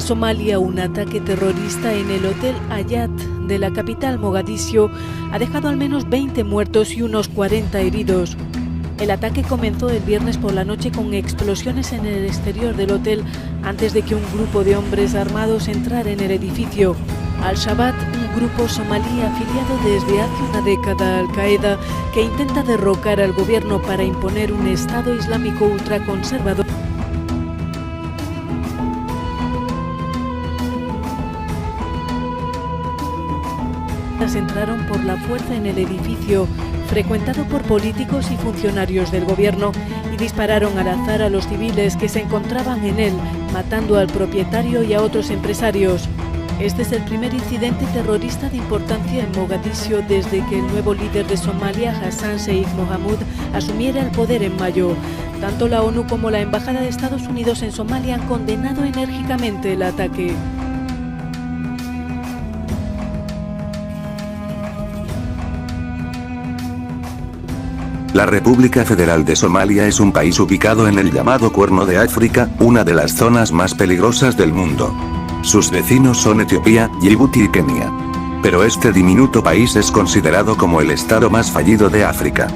Somalia, un ataque terrorista en el Hotel Hayat de la capital Mogadiscio ha dejado al menos 20 muertos y unos 40 heridos. El ataque comenzó el viernes por la noche con explosiones en el exterior del hotel antes de que un grupo de hombres armados entrara en el edificio. Al-Shabaab, un grupo somalí afiliado desde hace una década a Al-Qaeda que intenta derrocar al gobierno para imponer un Estado islámico ultraconservador. Entraron por la fuerza en el edificio, frecuentado por políticos y funcionarios del gobierno, y dispararon al azar a los civiles que se encontraban en él, matando al propietario y a otros empresarios. Este es el primer incidente terrorista de importancia en Mogadiscio desde que el nuevo líder de Somalia, Hassan Sheikh Mohamud, asumiera el poder en mayo. Tanto la ONU como la Embajada de Estados Unidos en Somalia han condenado enérgicamente el ataque. La República Federal de Somalia es un país ubicado en el llamado Cuerno de África, una de las zonas más peligrosas del mundo. Sus vecinos son Etiopía, Djibouti y Kenia. Pero este diminuto país es considerado como el estado más fallido de África.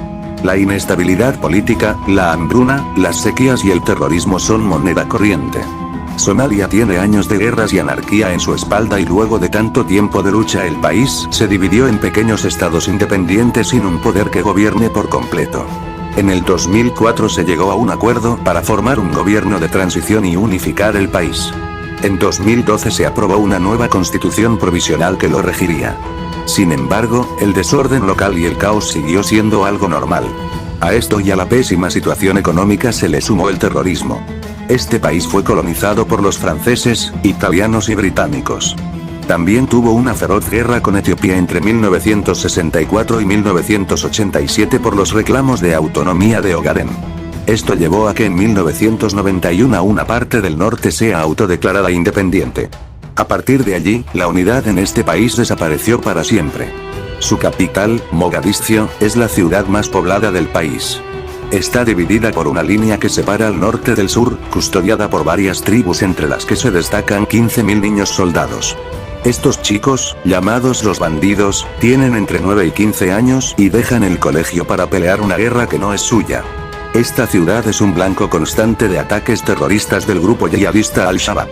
La inestabilidad política, la hambruna, las sequías y el terrorismo son moneda corriente. Somalia tiene años de guerras y anarquía en su espalda y luego de tanto tiempo de lucha el país se dividió en pequeños estados independientes sin un poder que gobierne por completo. En el 2004 se llegó a un acuerdo para formar un gobierno de transición y unificar el país. En 2012 se aprobó una nueva constitución provisional que lo regiría. Sin embargo, el desorden local y el caos siguió siendo algo normal. A esto y a la pésima situación económica se le sumó el terrorismo. Este país fue colonizado por los franceses, italianos y británicos. También tuvo una feroz guerra con Etiopía entre 1964 y 1987 por los reclamos de autonomía de Ogaden. Esto llevó a que en 1991 una parte del norte sea autodeclarada independiente. A partir de allí, la unidad en este país desapareció para siempre. Su capital, Mogadiscio, es la ciudad más poblada del país. Está dividida por una línea que separa al norte del sur, custodiada por varias tribus entre las que se destacan 15.000 niños soldados. Estos chicos, llamados los bandidos, tienen entre 9 y 15 años y dejan el colegio para pelear una guerra que no es suya. Esta ciudad es un blanco constante de ataques terroristas del grupo yihadista Al-Shabaab.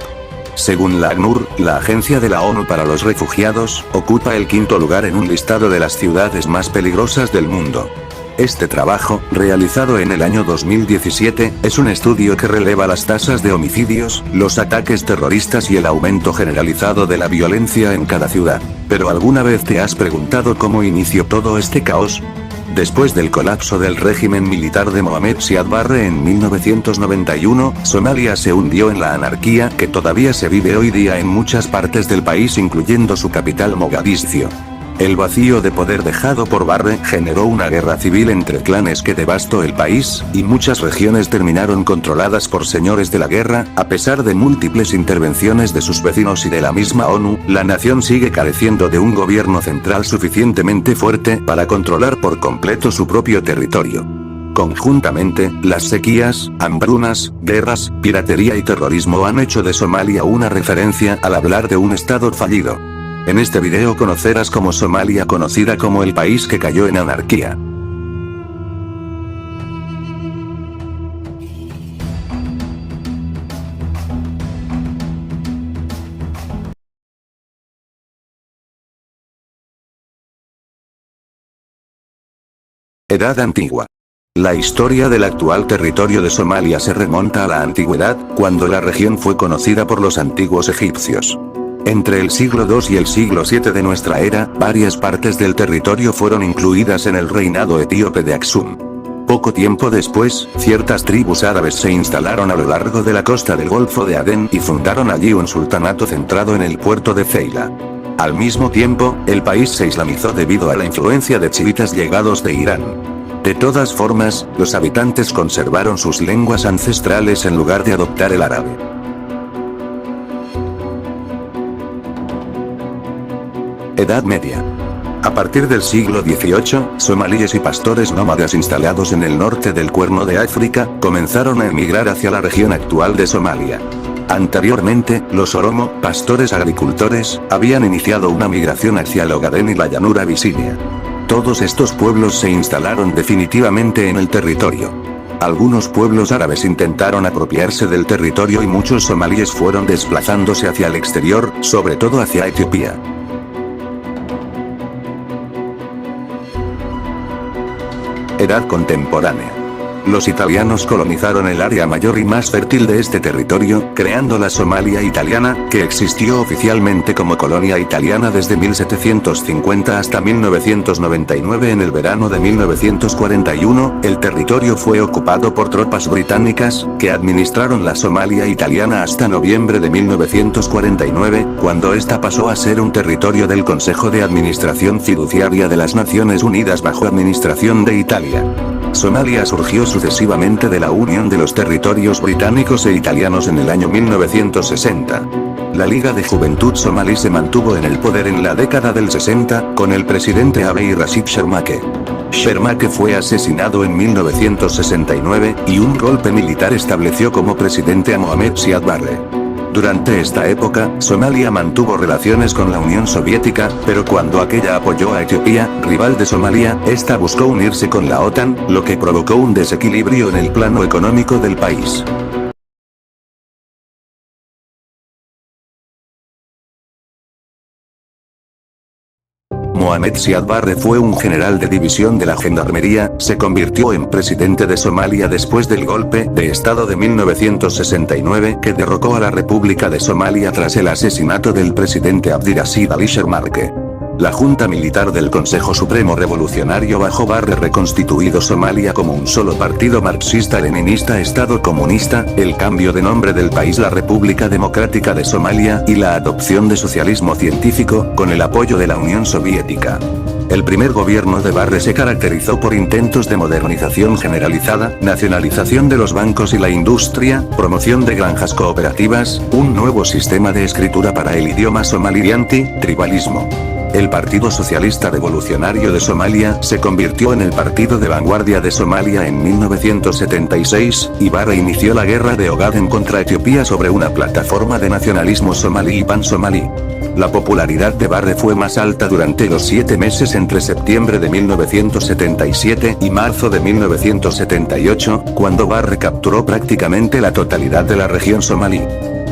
Según la ACNUR, la Agencia de la ONU para los Refugiados, ocupa el 5º lugar en un listado de las ciudades más peligrosas del mundo. Este trabajo, realizado en el año 2017, es un estudio que releva las tasas de homicidios, los ataques terroristas y el aumento generalizado de la violencia en cada ciudad. ¿Pero alguna vez te has preguntado cómo inició todo este caos? Después del colapso del régimen militar de Mohamed Siad Barre en 1991, Somalia se hundió en la anarquía que todavía se vive hoy día en muchas partes del país incluyendo su capital Mogadiscio. El vacío de poder dejado por Barre generó una guerra civil entre clanes que devastó el país, y muchas regiones terminaron controladas por señores de la guerra. A pesar de múltiples intervenciones de sus vecinos y de la misma ONU, la nación sigue careciendo de un gobierno central suficientemente fuerte para controlar por completo su propio territorio. Conjuntamente, las sequías, hambrunas, guerras, piratería y terrorismo han hecho de Somalia una referencia al hablar de un estado fallido. En este video conocerás cómo Somalia, conocida como el país que cayó en anarquía. Edad antigua. La historia del actual territorio de Somalia se remonta a la antigüedad, cuando la región fue conocida por los antiguos egipcios. Entre el siglo II y el siglo VII de nuestra era, varias partes del territorio fueron incluidas en el reinado etíope de Aksum. Poco tiempo después, ciertas tribus árabes se instalaron a lo largo de la costa del Golfo de Adén y fundaron allí un sultanato centrado en el puerto de Ceila. Al mismo tiempo, el país se islamizó debido a la influencia de chiitas llegados de Irán. De todas formas, los habitantes conservaron sus lenguas ancestrales en lugar de adoptar el árabe. Edad Media. A partir del siglo XVIII, somalíes y pastores nómadas instalados en el norte del Cuerno de África, comenzaron a emigrar hacia la región actual de Somalia. Anteriormente, los Oromo, pastores agricultores, habían iniciado una migración hacia el Ogadén y la llanura Abisinia. Todos estos pueblos se instalaron definitivamente en el territorio. Algunos pueblos árabes intentaron apropiarse del territorio y muchos somalíes fueron desplazándose hacia el exterior, sobre todo hacia Etiopía. Edad contemporánea. Los italianos colonizaron el área mayor y más fértil de este territorio, creando la Somalia italiana, que existió oficialmente como colonia italiana desde 1750 hasta 1999. En el verano de 1941, el territorio fue ocupado por tropas británicas, que administraron la Somalia italiana hasta noviembre de 1949, cuando esta pasó a ser un territorio del Consejo de Administración Fiduciaria de las Naciones Unidas bajo administración de Italia. Somalia surgió sucesivamente de la unión de los territorios británicos e italianos en el año 1960. La Liga de Juventud Somalí se mantuvo en el poder en la década del 60, con el presidente Abey Rashid Sharmake. Sharmake fue asesinado en 1969, y un golpe militar estableció como presidente a Mohamed Siad Barre. Durante esta época, Somalia mantuvo relaciones con la Unión Soviética, pero cuando aquella apoyó a Etiopía, rival de Somalia, esta buscó unirse con la OTAN, lo que provocó un desequilibrio en el plano económico del país. Mohamed Siad Barre fue un general de división de la Gendarmería, se convirtió en presidente de Somalia después del golpe de Estado de 1969 que derrocó a la República de Somalia tras el asesinato del presidente Abdirashid Ali Sharmake. La Junta Militar del Consejo Supremo Revolucionario bajo Barre reconstituido Somalia como un solo partido marxista-leninista Estado comunista, el cambio de nombre del país la República Democrática de Somalia y la adopción de socialismo científico, con el apoyo de la Unión Soviética. El primer gobierno de Barre se caracterizó por intentos de modernización generalizada, nacionalización de los bancos y la industria, promoción de granjas cooperativas, un nuevo sistema de escritura para el idioma somalí y anti-tribalismo. El Partido Socialista Revolucionario de Somalia se convirtió en el partido de vanguardia de Somalia en 1976, y Barre inició la guerra de Ogaden contra Etiopía sobre una plataforma de nacionalismo somalí y pan-somalí. La popularidad de Barre fue más alta durante los 7 meses entre septiembre de 1977 y marzo de 1978, cuando Barre capturó prácticamente la totalidad de la región somalí.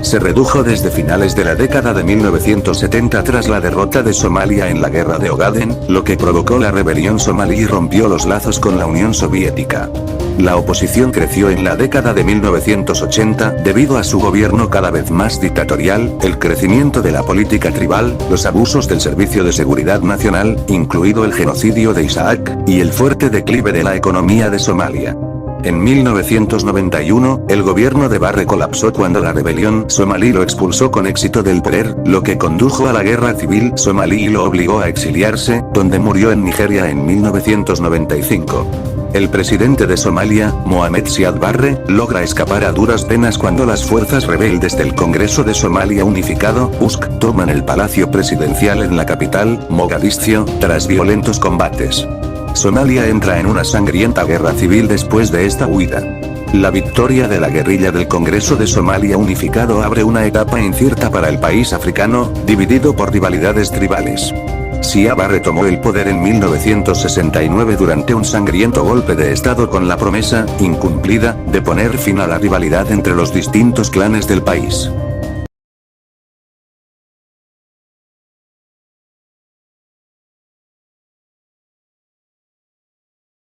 Se redujo desde finales de la década de 1970 tras la derrota de Somalia en la guerra de Ogaden, lo que provocó la rebelión somalí y rompió los lazos con la Unión Soviética. La oposición creció en la década de 1980 debido a su gobierno cada vez más dictatorial, el crecimiento de la política tribal, los abusos del Servicio de Seguridad Nacional, incluido el genocidio de Isaac, y el fuerte declive de la economía de Somalia. En 1991, el gobierno de Barre colapsó cuando la rebelión somalí lo expulsó con éxito del poder, lo que condujo a la guerra civil somalí y lo obligó a exiliarse, donde murió en Nigeria en 1995. El presidente de Somalia, Mohamed Siad Barre, logra escapar a duras penas cuando las fuerzas rebeldes del Congreso de Somalia Unificado, USC, toman el palacio presidencial en la capital, Mogadiscio, tras violentos combates. Somalia entra en una sangrienta guerra civil después de esta huida. La victoria de la guerrilla del Congreso de Somalia Unificado abre una etapa incierta para el país africano, dividido por rivalidades tribales. Siad Barre tomó el poder en 1969 durante un sangriento golpe de Estado con la promesa, incumplida, de poner fin a la rivalidad entre los distintos clanes del país.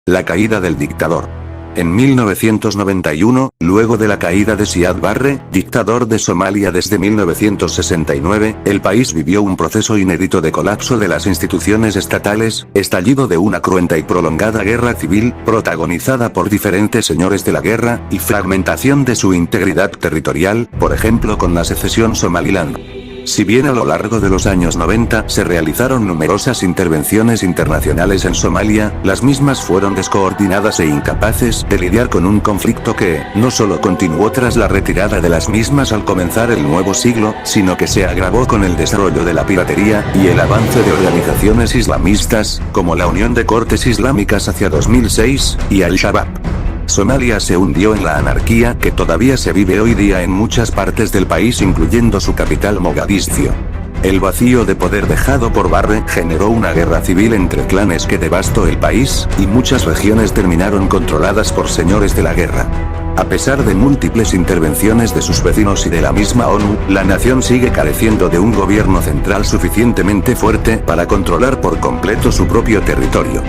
La caída del dictador. En 1991, luego de la caída de Siad Barre, dictador de Somalia desde 1969, el país vivió un proceso inédito de colapso de las instituciones estatales, estallido de una cruenta y prolongada guerra civil, protagonizada por diferentes señores de la guerra, y fragmentación de su integridad territorial, por ejemplo con la secesión Somaliland. Si bien a lo largo de los años 90 se realizaron numerosas intervenciones internacionales en Somalia, las mismas fueron descoordinadas e incapaces de lidiar con un conflicto que, no solo continuó tras la retirada de las mismas al comenzar el nuevo siglo, sino que se agravó con el desarrollo de la piratería, y el avance de organizaciones islamistas, como la Unión de Cortes Islámicas hacia 2006, y Al-Shabaab. Somalia se hundió en la anarquía que todavía se vive hoy día en muchas partes del país, incluyendo su capital Mogadiscio. El vacío de poder dejado por Barre generó una guerra civil entre clanes que devastó el país, y muchas regiones terminaron controladas por señores de la guerra. A pesar de múltiples intervenciones de sus vecinos y de la misma ONU, la nación sigue careciendo de un gobierno central suficientemente fuerte para controlar por completo su propio territorio.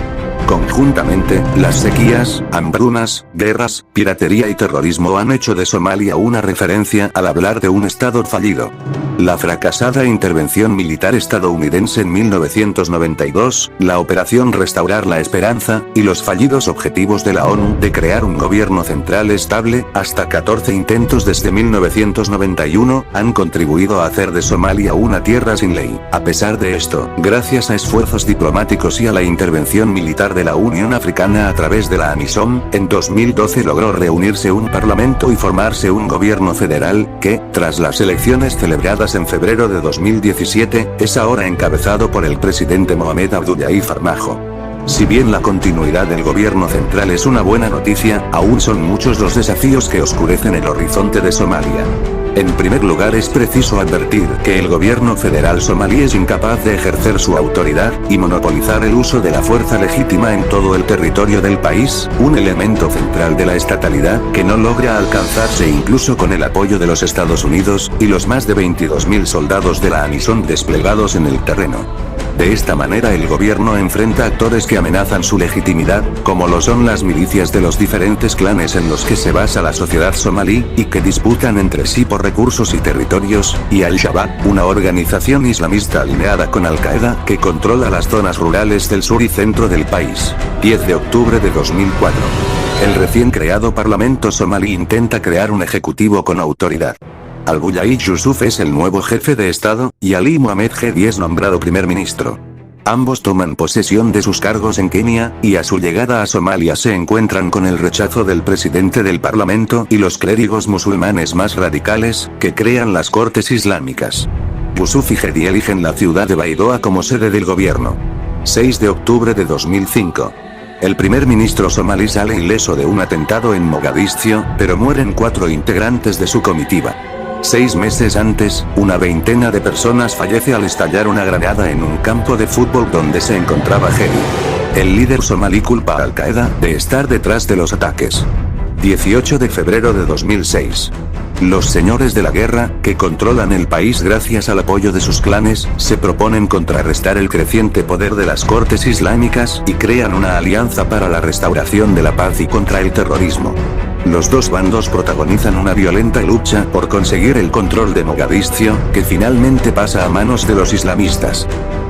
Conjuntamente, las sequías, hambrunas, guerras, piratería y terrorismo han hecho de Somalia una referencia al hablar de un estado fallido. La fracasada intervención militar estadounidense en 1992, la operación Restaurar la Esperanza, y los fallidos objetivos de la ONU de crear un gobierno central estable, hasta 14 intentos desde 1991, han contribuido a hacer de Somalia una tierra sin ley. A pesar de esto, gracias a esfuerzos diplomáticos y a la intervención militar de la Unión Africana a través de la AMISOM, en 2012 logró reunirse un parlamento y formarse un gobierno federal, que, tras las elecciones celebradas en febrero de 2017, es ahora encabezado por el presidente Mohamed Abdullahi Farmajo. Si bien la continuidad del gobierno central es una buena noticia, aún son muchos los desafíos que oscurecen el horizonte de Somalia. En primer lugar, es preciso advertir que el gobierno federal somalí es incapaz de ejercer su autoridad y monopolizar el uso de la fuerza legítima en todo el territorio del país, un elemento central de la estatalidad que no logra alcanzarse incluso con el apoyo de los Estados Unidos y los más de 22.000 soldados de la AMISOM desplegados en el terreno. De esta manera el gobierno enfrenta actores que amenazan su legitimidad, como lo son las milicias de los diferentes clanes en los que se basa la sociedad somalí, y que disputan entre sí por recursos y territorios, y Al-Shabaab, una organización islamista alineada con Al-Qaeda, que controla las zonas rurales del sur y centro del país. 10 de octubre de 2004. El recién creado Parlamento somalí intenta crear un ejecutivo con autoridad. Abdullahi Yusuf es el nuevo jefe de Estado, y Ali Mohamed Hedi es nombrado primer ministro. Ambos toman posesión de sus cargos en Kenia, y a su llegada a Somalia se encuentran con el rechazo del presidente del Parlamento y los clérigos musulmanes más radicales, que crean las Cortes Islámicas. Yusuf y Hedi eligen la ciudad de Baidoa como sede del gobierno. 6 de octubre de 2005. El primer ministro somalí sale ileso de un atentado en Mogadiscio, pero mueren 4 integrantes de su comitiva. 6 meses antes, una veintena de personas fallece al estallar una granada en un campo de fútbol donde se encontraba Hedi. El líder somalí culpa a Al-Qaeda de estar detrás de los ataques. 18 de febrero de 2006. Los señores de la guerra, que controlan el país gracias al apoyo de sus clanes, se proponen contrarrestar el creciente poder de las Cortes Islámicas y crean una alianza para la restauración de la paz y contra el terrorismo. Los dos bandos protagonizan una violenta lucha por conseguir el control de Mogadiscio, que finalmente pasa a manos de los islamistas.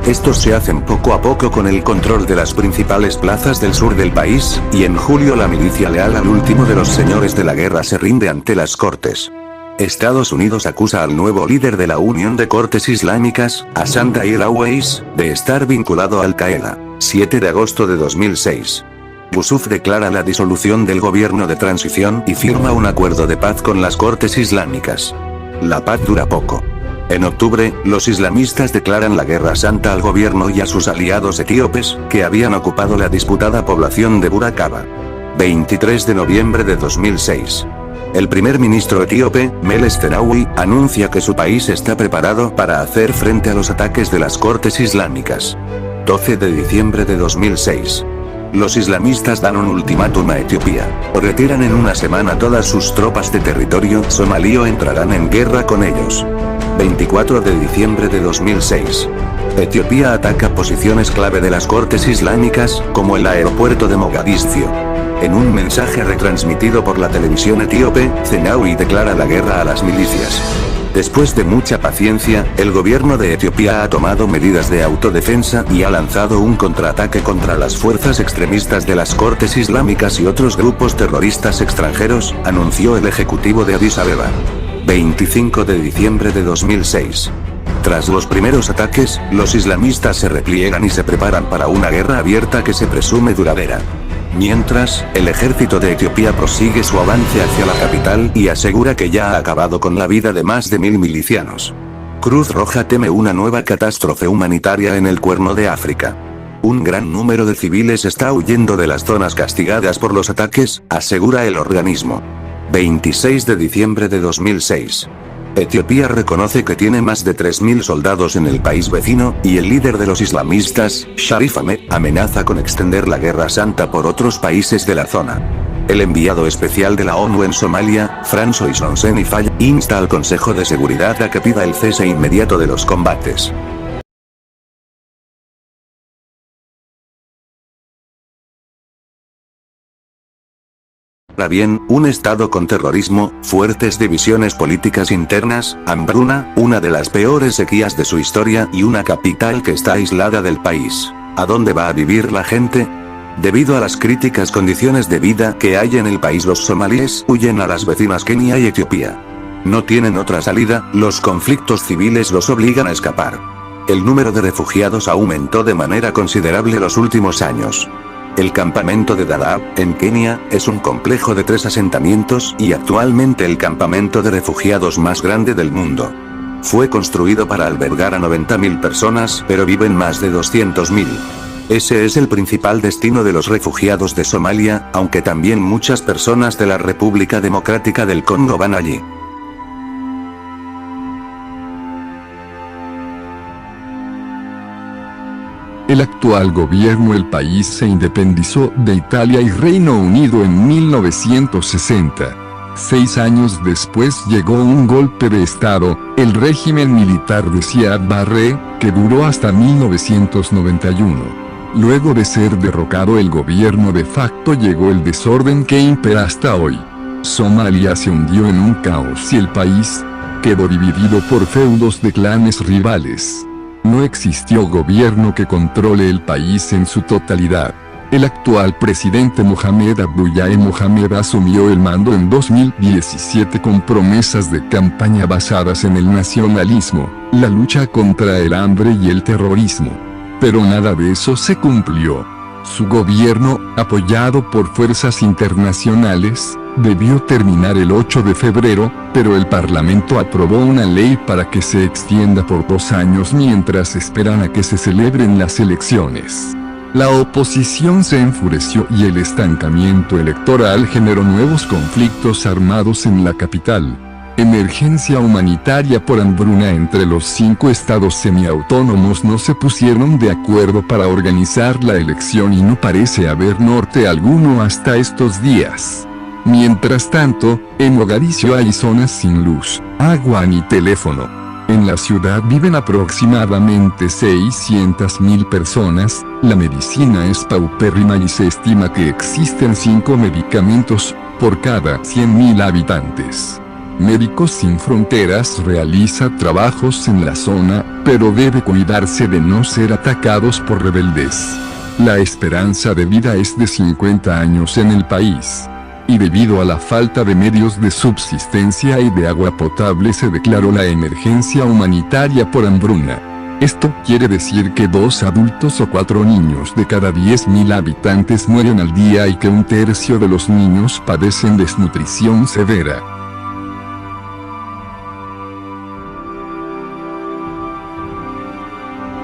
Estos se hacen poco a poco con el control de las principales plazas del sur del país, y en julio la milicia leal al último de los señores de la guerra se rinde ante las Cortes. Estados Unidos acusa al nuevo líder de la Unión de Cortes Islámicas, Hassan Tahir Awais, de estar vinculado a Al-Qaeda. 7 de agosto de 2006. Yusuf declara la disolución del gobierno de transición y firma un acuerdo de paz con las Cortes Islámicas. La paz dura poco. En octubre, los islamistas declaran la guerra santa al gobierno y a sus aliados etíopes, que habían ocupado la disputada población de Buraqaba. 23 de noviembre de 2006. El primer ministro etíope, Meles Zenawi, anuncia que su país está preparado para hacer frente a los ataques de las Cortes Islámicas. 12 de diciembre de 2006. Los islamistas dan un ultimátum a Etiopía: o retiran en una semana todas sus tropas de territorio somalí o entrarán en guerra con ellos. 24 de diciembre de 2006. Etiopía ataca posiciones clave de las Cortes Islámicas, como el aeropuerto de Mogadiscio. En un mensaje retransmitido por la televisión etíope, Zenawi declara la guerra a las milicias. Después de mucha paciencia, el gobierno de Etiopía ha tomado medidas de autodefensa y ha lanzado un contraataque contra las fuerzas extremistas de las Cortes Islámicas y otros grupos terroristas extranjeros, anunció el ejecutivo de Addis Abeba. 25 de diciembre de 2006. Tras los primeros ataques, los islamistas se repliegan y se preparan para una guerra abierta que se presume duradera. Mientras, el ejército de Etiopía prosigue su avance hacia la capital y asegura que ya ha acabado con la vida de más de 1000 milicianos. Cruz Roja teme una nueva catástrofe humanitaria en el Cuerno de África. Un gran número de civiles está huyendo de las zonas castigadas por los ataques, asegura el organismo. 26 de diciembre de 2006. Etiopía reconoce que tiene más de 3.000 soldados en el país vecino, y el líder de los islamistas, Sharif Ahmed, amenaza con extender la Guerra Santa por otros países de la zona. El enviado especial de la ONU en Somalia, Francois Onsenifal, insta al Consejo de Seguridad a que pida el cese inmediato de los combates. Ahora bien, un estado con terrorismo, fuertes divisiones políticas internas, hambruna, una de las peores sequías de su historia y una capital que está aislada del país. ¿A dónde va a vivir la gente? Debido a las críticas condiciones de vida que hay en el país, los somalíes huyen a las vecinas Kenia y Etiopía. No tienen otra salida, los conflictos civiles los obligan a escapar. El número de refugiados aumentó de manera considerable los últimos años. El campamento de Dadaab, en Kenia, es un complejo de 3 asentamientos y actualmente el campamento de refugiados más grande del mundo. Fue construido para albergar a 90.000 personas, pero viven más de 200.000. Ese es el principal destino de los refugiados de Somalia, aunque también muchas personas de la República Democrática del Congo van allí. El actual gobierno del país se independizó de Italia y Reino Unido en 1960. 6 años después llegó un golpe de estado, el régimen militar de Siad Barre, que duró hasta 1991. Luego de ser derrocado el gobierno de facto, llegó el desorden que impera hasta hoy. Somalia se hundió en un caos y el país quedó dividido por feudos de clanes rivales. No existió gobierno que controle el país en su totalidad. El actual presidente Mohamed Abdullahi Mohamed asumió el mando en 2017 con promesas de campaña basadas en el nacionalismo, la lucha contra el hambre y el terrorismo. Pero nada de eso se cumplió. Su gobierno, apoyado por fuerzas internacionales, debió terminar el 8 de febrero, pero el Parlamento aprobó una ley para que se extienda por 2 años mientras esperan a que se celebren las elecciones. La oposición se enfureció y el estancamiento electoral generó nuevos conflictos armados en la capital. Emergencia humanitaria por hambruna. Entre los 5 estados semiautónomos no se pusieron de acuerdo para organizar la elección y no parece haber norte alguno hasta estos días. Mientras tanto, en Mogadiscio hay zonas sin luz, agua ni teléfono. En la ciudad viven aproximadamente 600.000 personas, la medicina es paupérrima y se estima que existen 5 medicamentos por cada 100.000 habitantes. Médicos Sin Fronteras realiza trabajos en la zona, pero debe cuidarse de no ser atacados por rebeldes. La esperanza de vida es de 50 años en el país. Y debido a la falta de medios de subsistencia y de agua potable se declaró la emergencia humanitaria por hambruna. Esto quiere decir que 2 adultos o 4 niños de cada 10.000 habitantes mueren al día y que 1/3 de los niños padecen desnutrición severa.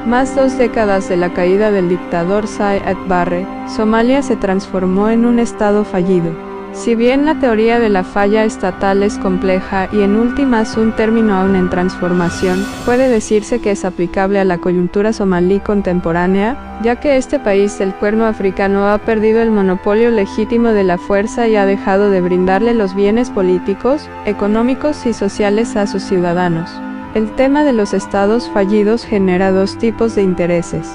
Más 2 décadas de la caída del dictador Siad Barre, Somalia se transformó en un estado fallido. Si bien la teoría de la falla estatal es compleja y en últimas un término aún en transformación, puede decirse que es aplicable a la coyuntura somalí contemporánea, ya que este país del Cuerno africano ha perdido el monopolio legítimo de la fuerza y ha dejado de brindarle los bienes políticos, económicos y sociales a sus ciudadanos. El tema de los estados fallidos genera 2 tipos de intereses.